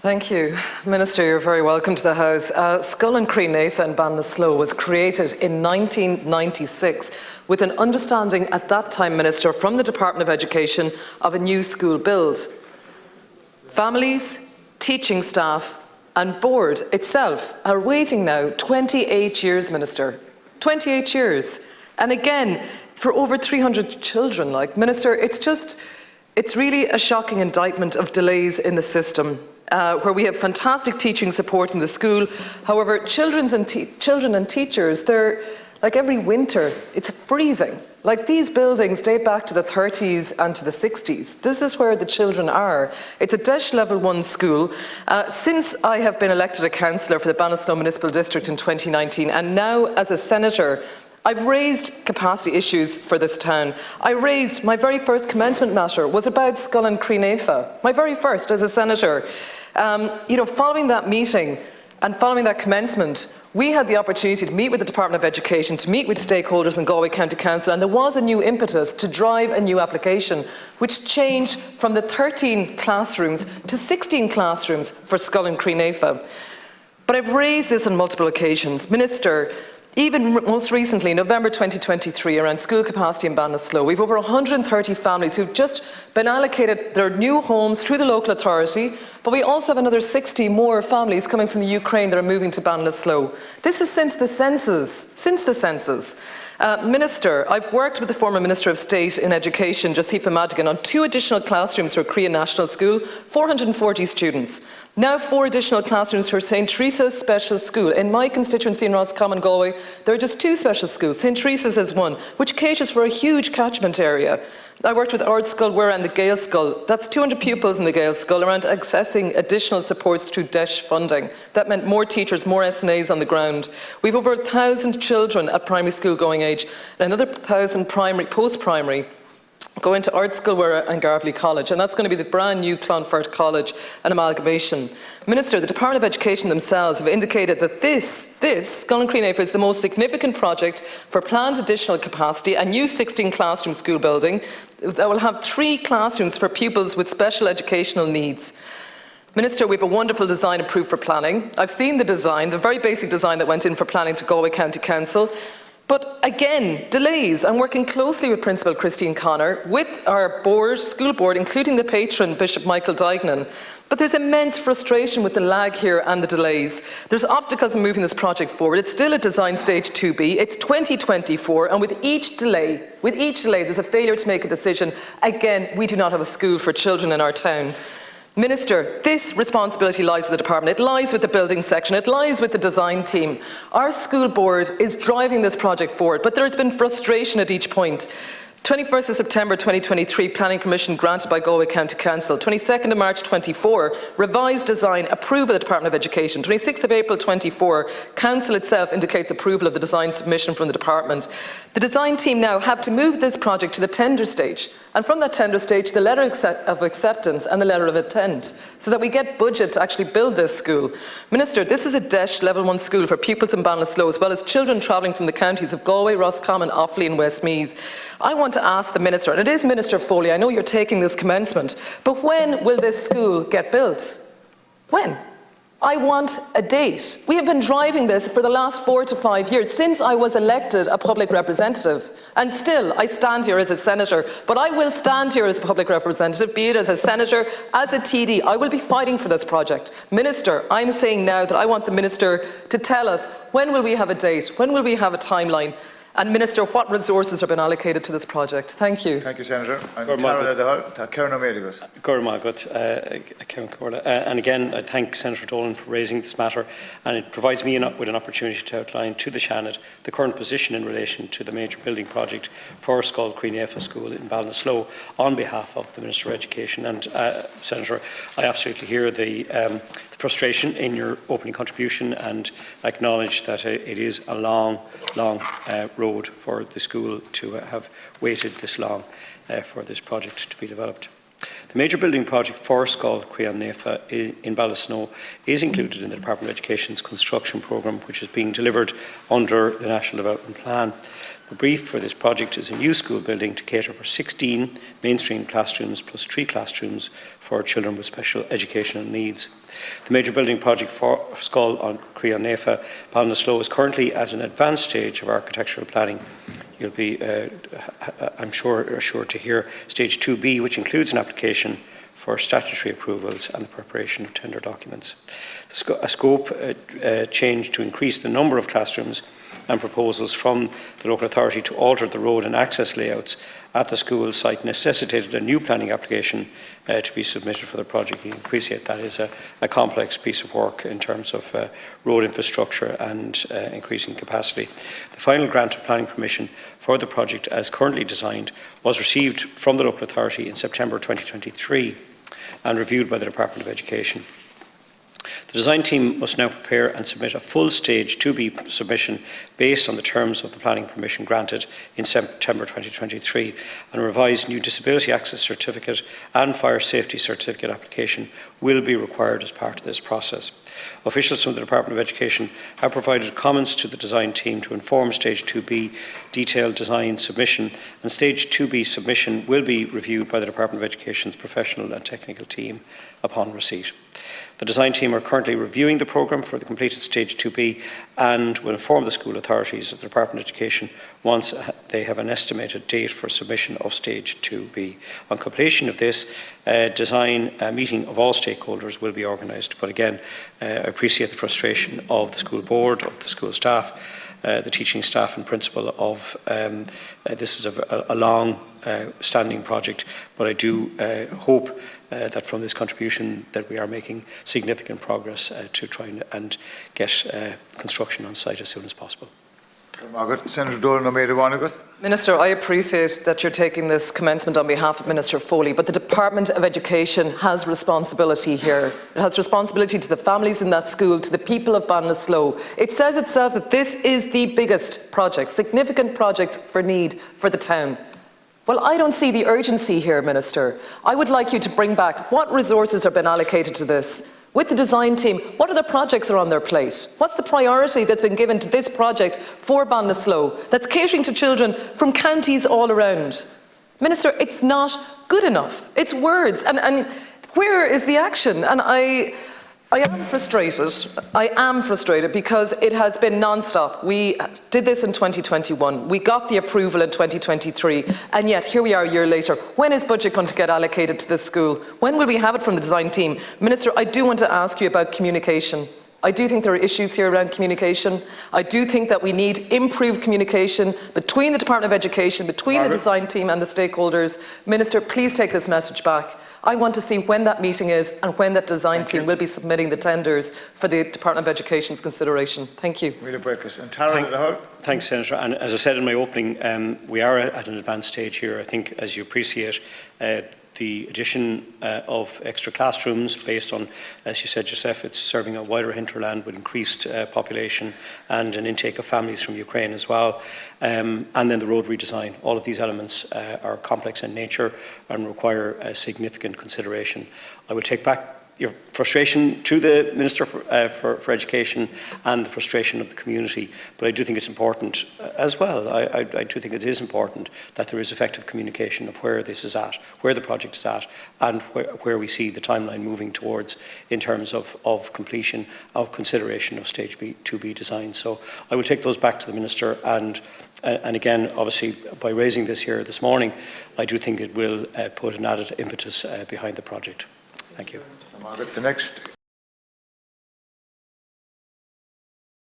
Thank you. Minister, you're very welcome to the House. Scoil and Chroí Naofa in Ballinasloe was created in 1996 with an understanding at that time, Minister, from the Department of Education of a new school build. Families, teaching staff and board itself are waiting now 28 years, Minister. 28 years. And again, for over 300 children. Minister, it's really a shocking indictment of delays in the system. Where we have fantastic teaching support in the school. However, children and teachers, they're like every winter, it's freezing. These buildings date back to the 30s and to the 60s. This is where the children are. It's a DEIS Level 1 school. Since I have been elected a councillor for the Ballinasloe Municipal District in 2019, and now as a senator, I've raised capacity issues for this town. My very first commencement matter was about Scoil and Chroí Naofa, my very first as a senator. Following that meeting and following that commencement, we had the opportunity to meet with the Department of Education, to meet with stakeholders in Galway County Council, and there was a new impetus to drive a new application, which changed from the 13 classrooms to 16 classrooms for Scoil and Chroí Naofa. But I've raised this on multiple occasions. Minister, even most recently, November 2023, around school capacity in Ballinasloe, we've over 130 families who've just been allocated their new homes through the local authority, but we also have another 60 more families coming from the Ukraine that are moving to Ballinasloe. This is since the census. Minister, I've worked with the former Minister of State in Education, Josefa Madigan, on 2 additional classrooms for Chroí National School, 440 students. Now 4 additional classrooms for St. Teresa's Special School. In my constituency in Roscommon, Galway, there are just 2 special schools. St. Teresa's is one, which caters for a huge catchment area. I worked with Scoil and the Gaelscoil. That's 200 pupils in the Gaelscoil around accessing additional supports through DEIS funding. That meant more teachers, more SNAs on the ground. We've over 1,000 children at primary school going age, and another 1,000 post-primary going to Scoil and Garbally College, and that's going to be the brand new Clonfert College, an amalgamation. Minister, the Department of Education themselves have indicated that this Scoil and Chroí Naofa is the most significant project for planned additional capacity, a new 16 classroom school building that will have 3 classrooms for pupils with special educational needs. Minister, we have a wonderful design approved for planning. I've seen the design, the very basic design that went in for planning to Galway County Council. But again, delays. I'm working closely with Principal Christine Connor, with our school board, including the patron, Bishop Michael Dignan. But there's immense frustration with the lag here and the delays. There's obstacles in moving this project forward. It's still at design stage 2B. It's 2024, and with each delay, there's a failure to make a decision. Again, we do not have a school for children in our town. Minister, this responsibility lies with the department. It lies with the building section. It lies with the design team. Our school board is driving this project forward, but there has been frustration at each point. 21st of September 2023, planning permission granted by Galway County Council. 22nd of March 24, revised design approved by the Department of Education. 26th of April 24, Council itself indicates approval of the design submission from the department. The design team now have to move this project to the tender stage, and from that tender stage, the letter of acceptance and the letter of intent, so that we get budget to actually build this school. Minister, this is a DEIS Level 1 school for pupils in Ballinasloe, as well as children travelling from the counties of Galway, Roscommon, Offaly and Westmeath. I want to ask the Minister, and it is Minister Foley, I know you're taking this commencement, but when will this school get built? When? I want a date. We have been driving this for the last 4 to 5 years, since I was elected a public representative. And still, I stand here as a senator, but I will stand here as a public representative, be it as a senator, as a TD. I will be fighting for this project. Minister, I'm saying now that I want the Minister to tell us, when will we have a date? When will we have a timeline? And Minister, what resources have been allocated to this project? Thank you. Thank you, Senator. And again, I thank Senator Dolan for raising this matter, and it provides me with an opportunity to outline to the Seanad the current position in relation to the major building project for Scoil Chroí Naofa School in Ballinasloe on behalf of the Minister of Education. And Senator, I absolutely hear the frustration in your opening contribution and acknowledge that it is a long road for the school to have waited this long for this project to be developed. The major building project for Scoil Chroí Naofa in Ballinasloe is included in the Department of Education's construction programme, which is being delivered under the National Development Plan. The brief for this project is a new school building to cater for 16 mainstream classrooms plus 3 classrooms for children with special educational needs. The major building project for Scoil on Chroí Naofa, Ballinasloe, is currently at an advanced stage of architectural planning. You'll be, I'm sure, assured to hear stage 2B, which includes an application for statutory approvals and the preparation of tender documents. A scope change to increase the number of classrooms and proposals from the local authority to alter the road and access layouts at the school site necessitated a new planning application to be submitted for the project. You can appreciate that is a complex piece of work in terms of road infrastructure and increasing capacity. The final grant of planning permission for the project as currently designed was received from the local authority in September 2023 and reviewed by the Department of Education. The design team must now prepare and submit a full stage 2B submission based on the terms of the planning permission granted in September 2023, and a revised new disability access certificate and fire safety certificate application will be required as part of this process. Officials from the Department of Education have provided comments to the design team to inform stage 2B detailed design submission, and stage 2B submission will be reviewed by the Department of Education's professional and technical team upon receipt. The design team are currently reviewing the programme for the completed stage 2B and will inform the school authorities of the Department of Education once they have an estimated date for submission of stage 2B. On completion of this design, a meeting of all stakeholders will be organised. But again, I appreciate the frustration of the school board, of the school staff, the teaching staff and principal of this is a long standing project, but I do hope that from this contribution that we are making significant progress to try and get construction on site as soon as possible. Senator Dolan, Minister, I appreciate that you're taking this commencement on behalf of Minister Foley, but the Department of Education has responsibility here. It has responsibility to the families in that school, to the people of Ballinasloe. It says itself that this is the biggest project, significant project for need for the town. Well, I don't see the urgency here, Minister. I would like you to bring back what resources have been allocated to this. With the design team, what other projects are on their plate? What's the priority that's been given to this project for Ballinasloe that's catering to children from counties all around? Minister, it's not good enough. It's words. And where is the action? And I am frustrated. I am frustrated because it has been non-stop. We did this in 2021. We got the approval in 2023. And yet, here we are a year later. When is budget going to get allocated to this school? When will we have it from the design team? Minister, I do want to ask you about communication. I do think there are issues here around communication. I do think that we need improved communication between the Department of Education, between the design team and the stakeholders. Minister, please take this message back. I want to see when that meeting is and when that design team will be submitting the tenders for the Department of Education's consideration. Thank you. Thanks, Senator. And as I said in my opening, we are at an advanced stage here. I think, as you appreciate, the addition of extra classrooms based on, as you said yourself, it's serving a wider hinterland with increased population and an intake of families from Ukraine as well. And then the road redesign. All of these elements are complex in nature and require significant consideration. I will take back your frustration to the Minister for Education and the frustration of the community, but I do think it's important as well. I do think it is important that there is effective communication of where this is at, where the project is at, and where we see the timeline moving towards in terms of completion, of consideration of stage 2B design. So I will take those back to the Minister, and again, obviously, by raising this here this morning, I do think it will put an added impetus behind the project. Thank you. The next